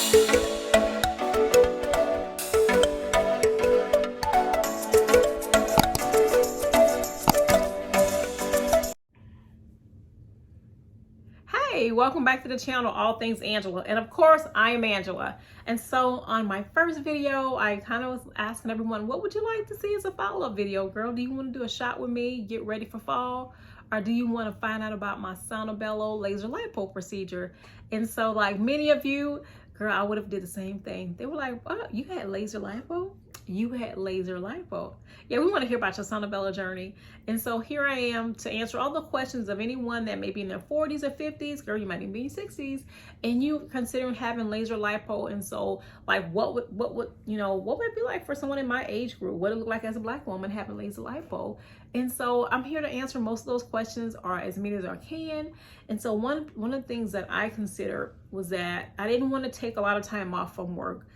Hey, welcome back to the channel, All Things Angela. And of course, I am Angela. And so on my first video, I kind of was asking everyone, what would you like to see as a follow-up video? Girl, do you want to do a shot with me, get ready for fall? Or do you want to find out about my Sono Bello laser lipo procedure? And so like many of you, girl, I would have did the same thing. They were like, what? You had laser lipo? You had laser lipo. Yeah, we want to hear about your Sono Bello journey. And so here I am to answer all the questions of anyone that may be in their 40s or 50s, girl, you might even be in 60s, and you considering having laser lipo. And so like what would it be like for someone in my age group? What it look like as a Black woman having laser lipo? And so I'm here to answer most of those questions, or as many as I can. And so one of the things that I considered was that I didn't want to take a lot of time off from work.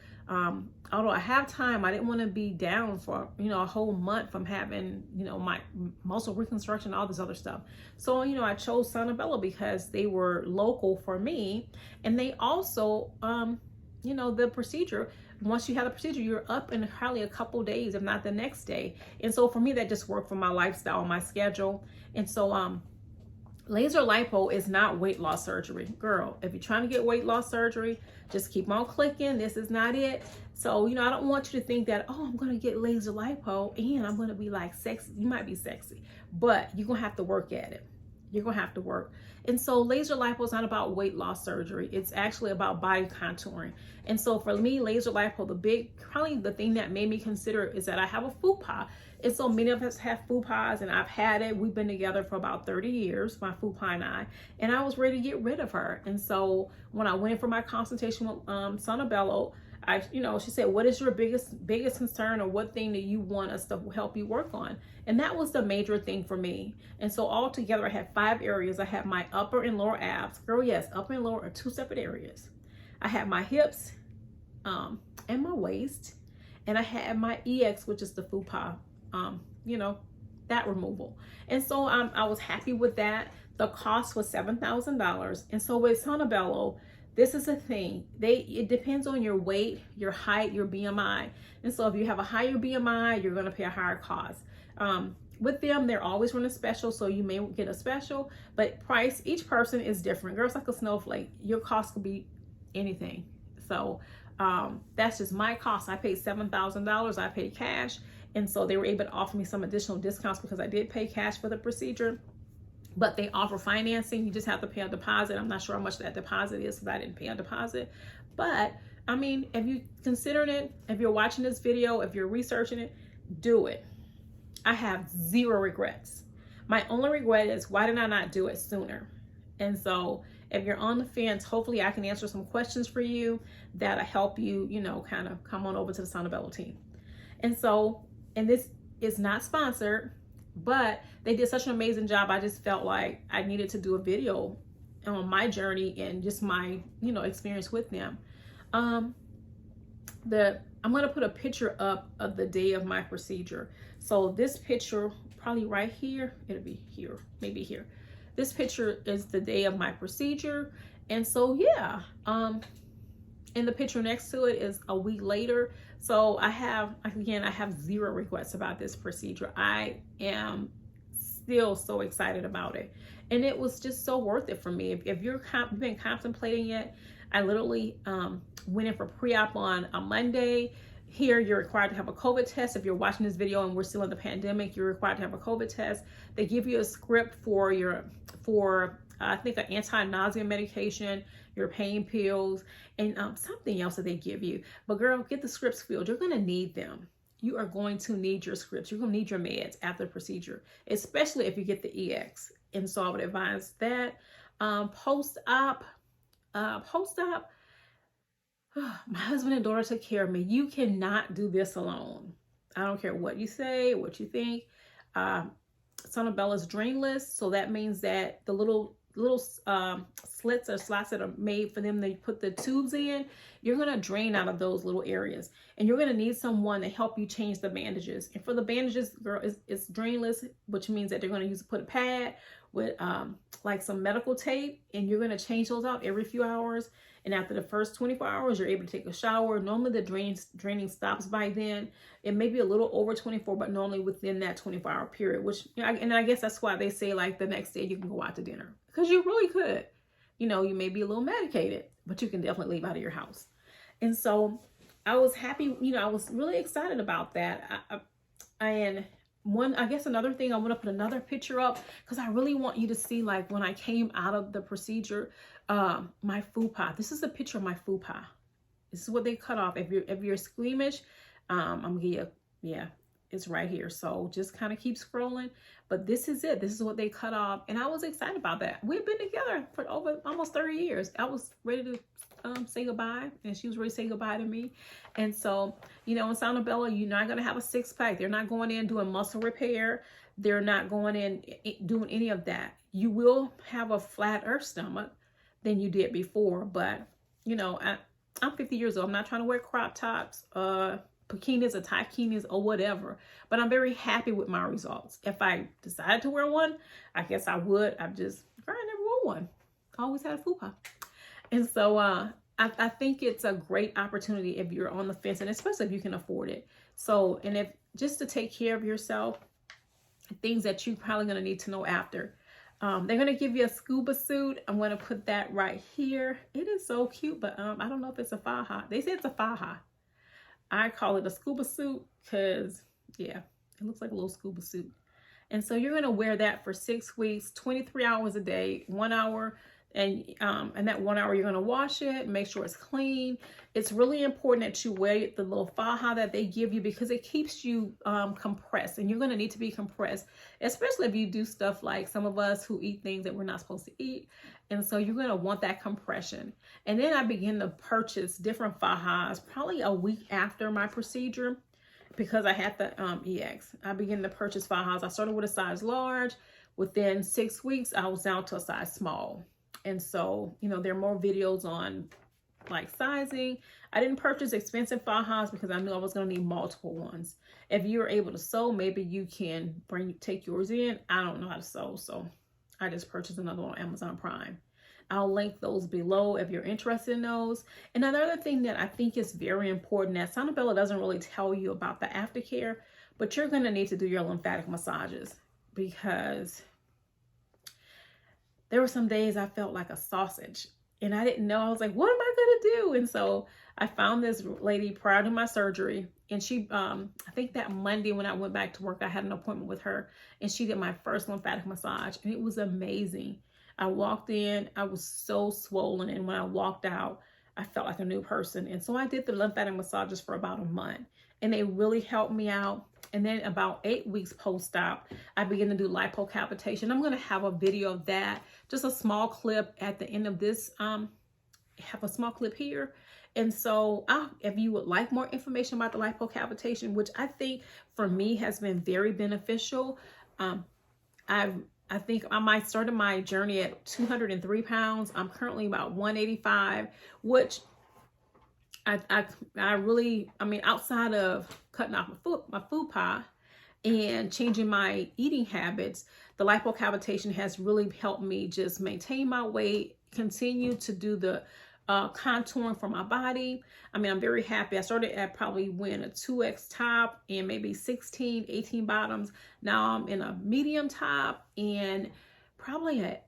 Although I have time, I didn't want to be down for, a whole month from having, my muscle reconstruction, all this other stuff. So, I chose Sono Bello because they were local for me. And they also, the procedure, once you have the procedure, you're up in hardly a couple days, if not the next day. And so for me, that just worked for my lifestyle, my schedule. And so, laser lipo is not weight loss surgery. Girl, if you're trying to get weight loss surgery, just keep on clicking. This is not it. So, I don't want you to think that, oh, I'm going to get laser lipo and I'm going to be like sexy. You might be sexy, but you're going to have to work at it. You're going to have to work. And so laser lipo is not about weight loss surgery. It's actually about body contouring. And so for me, laser lipo, probably the thing that made me consider it is that I have a fupa. And so many of us have fupas, and I've had it. We've been together for about 30 years, my fupa and I was ready to get rid of her. And so when I went in for my consultation with Sono Bello, she said, what is your biggest concern, or what thing that you want us to help you work on? And that was the major thing for me. And so all together, I had 5 areas. I had my upper and lower abs. Girl, yes, upper and lower are 2 separate areas. I had my hips and my waist, and I had my EX, which is the fupa, that removal. And so I was happy with that. The cost was $7,000. And so with Sono Bello, this is a thing. It depends on your weight, your height, your BMI. And so if you have a higher BMI, you're going to pay a higher cost. With them, they're always running special, so you may get a special, but price, each person is different. Girls like a snowflake. Your cost could be anything. So that's just my cost. I paid $7,000. I paid cash. And so they were able to offer me some additional discounts because I did pay cash for the procedure. But they offer financing. You just have to pay a deposit. I'm not sure how much that deposit is because I didn't pay a deposit. But I mean, if you're considering it, if you're watching this video, if you're researching it, do it. I have 0 regrets. My only regret is, why did I not do it sooner? And so if you're on the fence, hopefully I can answer some questions for you that'll help you, kind of come on over to the Sono Bello team. And so, and this is not sponsored, but they did such an amazing job. I just felt like I needed to do a video on my journey and just my, experience with them. I'm going to put a picture up of the day of my procedure. So this picture, probably right here, it'll be here, maybe here. This picture is the day of my procedure. And so, yeah, and the picture next to it is a week later. So I have 0 regrets about this procedure. I am still so excited about it. And it was just so worth it for me. If you've been contemplating it, I literally went in for pre-op on a Monday. Here, you're required to have a COVID test. If you're watching this video and we're still in the pandemic, you're required to have a COVID test. They give you a script for I think an anti-nausea medication, your pain pills, and something else that they give you. But girl, get the scripts filled. You're going to need them. You are going to need your scripts. You're going to need your meds after the procedure, especially if you get the EX. And so I would advise that. Post-op, my husband and daughter took care of me. You cannot do this alone. I don't care what you say, what you think. Sono Bello is drainless, so that means that the little slits or slots that are made for them to put the tubes in, you're going to drain out of those little areas, and you're going to need someone to help you change the bandages. And for the bandages, girl, it's drainless, which means that they're going to put a pad with like some medical tape, and you're going to change those out every few hours. And after the first 24 hours, you're able to take a shower. Normally the draining stops by then. It may be a little over 24, but normally within that 24-hour period, which, and I guess that's why they say like the next day you can go out to dinner, because you really could. You know, you may be a little medicated, but you can definitely leave out of your house. And so I was happy, you know, I was really excited about that. And I guess another thing, I want to put another picture up because I really want you to see, like, when I came out of the procedure, my fupa. This is a picture of my fupa. This is what they cut off. If you're squeamish, I'm gonna give you, yeah, it's right here. So just kind of keep scrolling, but this is it. This is what they cut off. And I was excited about that. We've been together for over almost 30 years. I was ready to say goodbye, and she was ready to say goodbye to me. And so, you know, in Sono Bello, you're not going to have a six-pack. They're not going in doing muscle repair. They're not going in doing any of that. You will have a flatter stomach than you did before, but, you know, I'm 50 years old. I'm not trying to wear crop tops, bikinis or takinis or whatever, but I'm very happy with my results. If I decided to wear one, I guess I would. I never wore one. I always had a fupa. And so I think it's a great opportunity if you're on the fence, and especially if you can afford it. So, and if just to take care of yourself, things that you're probably going to need to know after. They're going to give you a scuba suit. I'm going to put that right here. It is so cute, but I don't know if it's a faja. They say it's a faja. I call it a scuba suit because, yeah, it looks like a little scuba suit. And so you're going to wear that for 6 weeks, 23 hours a day, 1 hour. And that 1 hour, you're going to wash it, make sure it's clean. It's really important that you wear the little faja that they give you because it keeps you compressed, and you're going to need to be compressed, especially if you do stuff like some of us who eat things that we're not supposed to eat. And so you're going to want that compression. And then I begin to purchase different fajas probably a week after my procedure because I had the EX. I began to purchase fajas. I started with a size large. Within 6 weeks, I was down to a size small. And so, you know, there are more videos on like sizing. I didn't purchase expensive fajas because I knew I was going to need multiple ones. If you're able to sew, maybe you can take yours in. I don't know how to sew, so I just purchased another one on Amazon Prime. I'll link those below if you're interested in those. And another thing that I think is very important that Sono Bello doesn't really tell you about the aftercare, but you're going to need to do your lymphatic massages because there were some days I felt like a sausage and I didn't know. I was like, what am I going to do? And so I found this lady prior to my surgery, and she, I think that Monday when I went back to work, I had an appointment with her, and she did my first lymphatic massage, and it was amazing. I walked in, I was so swollen, and when I walked out, I felt like a new person. And so I did the lymphatic massages for about a month, and they really helped me out. And then about 8 weeks post-op, I began to do lipocavitation. I'm going to have a video of that, just a small clip at the end of this, have a small clip here. And so if you would like more information about the lipocavitation, which I think for me has been very beneficial, I think I might started my journey at 203 pounds. I'm currently about 185, which I mean, outside of cutting off my fupa and changing my eating habits, the lipocavitation has really helped me just maintain my weight, continue to do the contouring for my body. I mean, I'm very happy. I started at probably when a 2X top and maybe 16, 18 bottoms. Now I'm in a medium top and probably a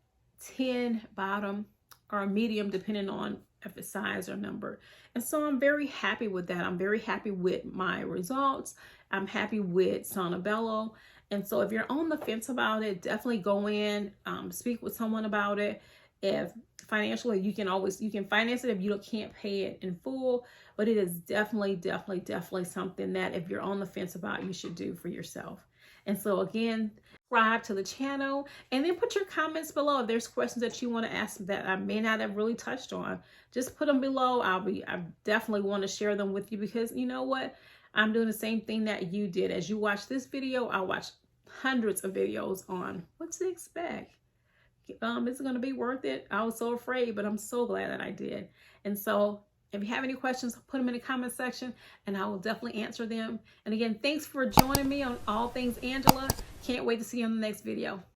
10 bottom or a medium, depending on if it's size or number. And so I'm very happy with that. I'm very happy with my results. I'm happy with Sono Bello. And so if you're on the fence about it, definitely go in, speak with someone about it. If financially, you can finance it if you can't pay it in full, but it is definitely something that if you're on the fence about, you should do for yourself. And so again, subscribe to the channel and then put your comments below. If there's questions that you want to ask that I may not have really touched on, just put them below. I definitely want to share them with you because you know what? I'm doing the same thing that you did. As you watch this video, I watched hundreds of videos on what to expect. Is it going to be worth it? I was so afraid, but I'm so glad that I did. And so if you have any questions, put them in the comment section and I will definitely answer them. And again, thanks for joining me on All Things Angela. Can't wait to see you on the next video.